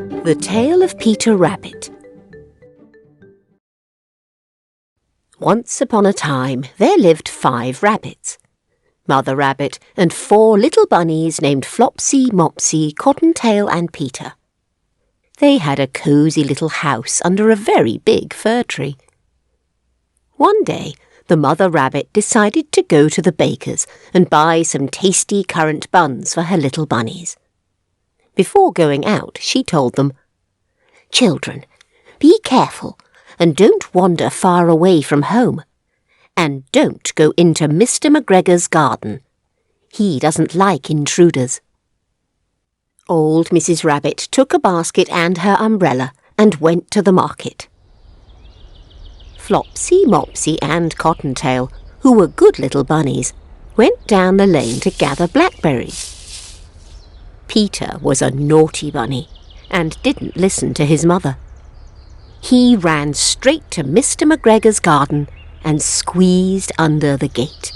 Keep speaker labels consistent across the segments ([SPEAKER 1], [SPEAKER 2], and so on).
[SPEAKER 1] The Tale of Peter Rabbit. Once upon a time there lived 5 rabbits. Mother Rabbit and 4 little bunnies named Flopsy, Mopsy, Cottontail and Peter. They had a cosy little house under a very big fir tree. One day the Mother Rabbit decided to go to the baker's and buy some tasty currant buns for her little bunnies. Before going out, she told them, "Children, be careful and don't wander far away from home. And don't go into Mr. McGregor's garden. He doesn't like intruders." Old Mrs. Rabbit took a basket and her umbrella and went to the market. Flopsy, Mopsy and Cottontail, who were good little bunnies, went down the lane to gather blackberries. Peter was a naughty bunny and didn't listen to his mother. He ran straight to Mr. McGregor's garden and squeezed under the gate.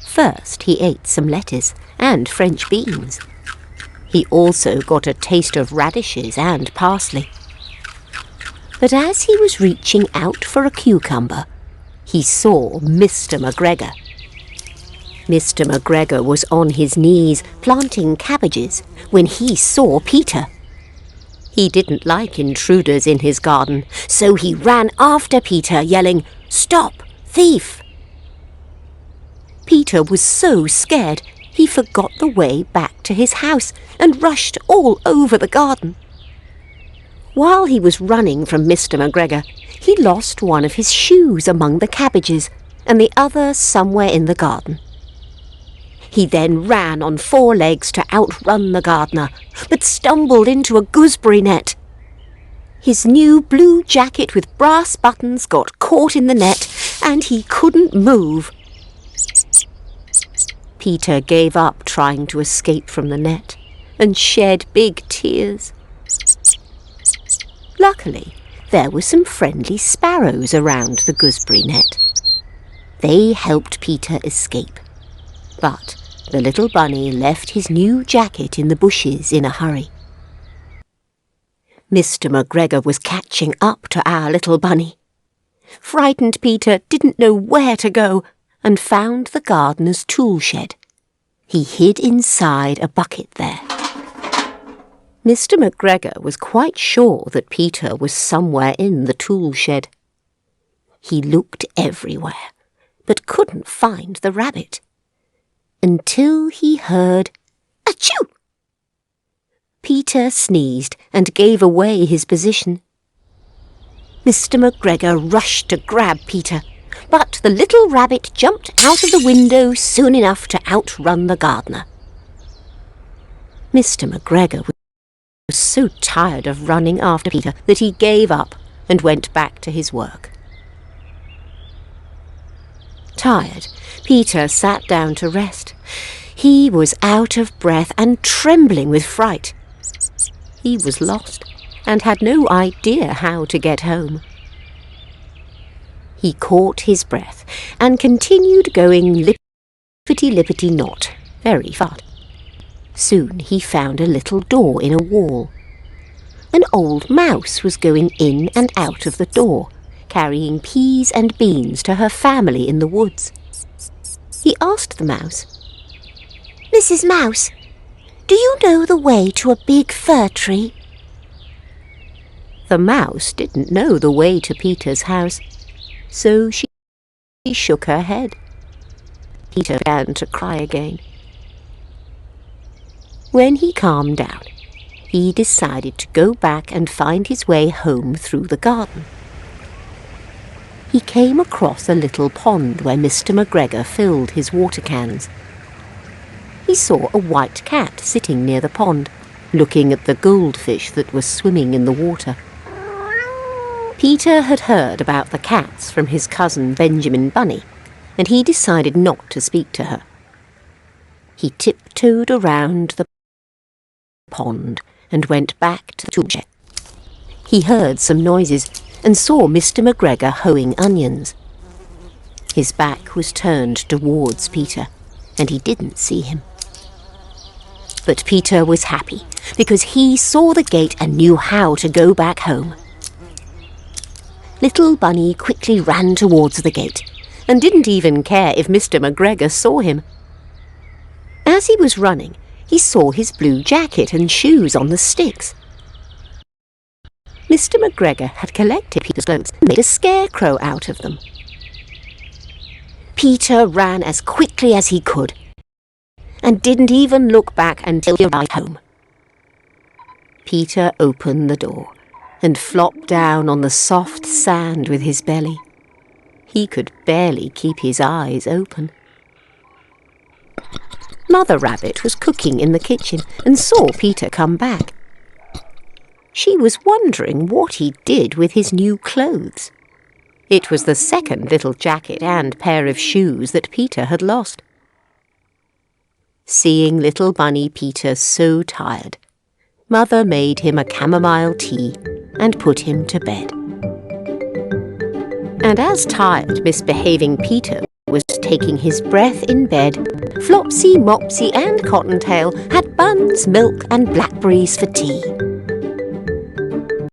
[SPEAKER 1] First he ate some lettuce and French beans. He also got a taste of radishes and parsley. But as he was reaching out for a cucumber, he saw Mr. McGregor. Mr. McGregor was on his knees planting cabbages when he saw Peter. He didn't like intruders in his garden, so he ran after Peter, yelling, "Stop, thief!" Peter was so scared he forgot the way back to his house and rushed all over the garden. While he was running from Mr. McGregor, he lost one of his shoes among the cabbages and the other somewhere in the garden. He then ran on 4 legs to outrun the gardener, but stumbled into a gooseberry net. His new blue jacket with brass buttons got caught in the net, and he couldn't move. Peter gave up trying to escape from the net and shed big tears. Luckily, there were some friendly sparrows around the gooseberry net. They helped Peter escape, but the little bunny left his new jacket in the bushes in a hurry. Mr. McGregor was catching up to our little bunny. Frightened Peter didn't know where to go and found the gardener's tool shed. He hid inside a bucket there. Mr. McGregor was quite sure that Peter was somewhere in the tool shed. He looked everywhere, but couldn't find the rabbit, until he heard "Achoo!" Peter sneezed and gave away his position. Mr. McGregor rushed to grab Peter, but the little rabbit jumped out of the window soon enough to outrun the gardener. Mr. McGregor was so tired of running after Peter that he gave up and went back to his work. Tired, Peter sat down to rest. He was out of breath and trembling with fright. He was lost and had no idea how to get home. He caught his breath and continued going lippity-lippity-not, very fast. Soon he found a little door in a wall. An old mouse was going in and out of the door, carrying peas and beans to her family in the woods. He asked the mouse, "Mrs. Mouse, do you know the way to a big fir tree?" The mouse didn't know the way to Peter's house, so she shook her head. Peter began to cry again. When he calmed down, he decided to go back and find his way home through the garden. He came across a little pond where Mr. McGregor filled his water cans. He saw a white cat sitting near the pond, looking at the goldfish that was swimming in the water. Peter had heard about the cats from his cousin Benjamin Bunny, and he decided not to speak to her. He tiptoed around the pond and went back to the tool shed. He heard some noises and saw Mr. McGregor hoeing onions. His back was turned towards Peter, and he didn't see him. But Peter was happy, because he saw the gate and knew how to go back home. Little Bunny quickly ran towards the gate and didn't even care if Mr. McGregor saw him. As he was running, he saw his blue jacket and shoes on the sticks. Mr. McGregor had collected Peter's clothes and made a scarecrow out of them. Peter ran as quickly as he could and didn't even look back until he arrived home. Peter opened the door and flopped down on the soft sand with his belly. He could barely keep his eyes open. Mother Rabbit was cooking in the kitchen and saw Peter come back. She was wondering what he did with his new clothes. It was the second little jacket and pair of shoes that Peter had lost. Seeing little Bunny Peter so tired, Mother made him a chamomile tea and put him to bed. And as tired, misbehaving Peter was taking his breath in bed, Flopsy, Mopsy and Cottontail had buns, milk and blackberries for tea.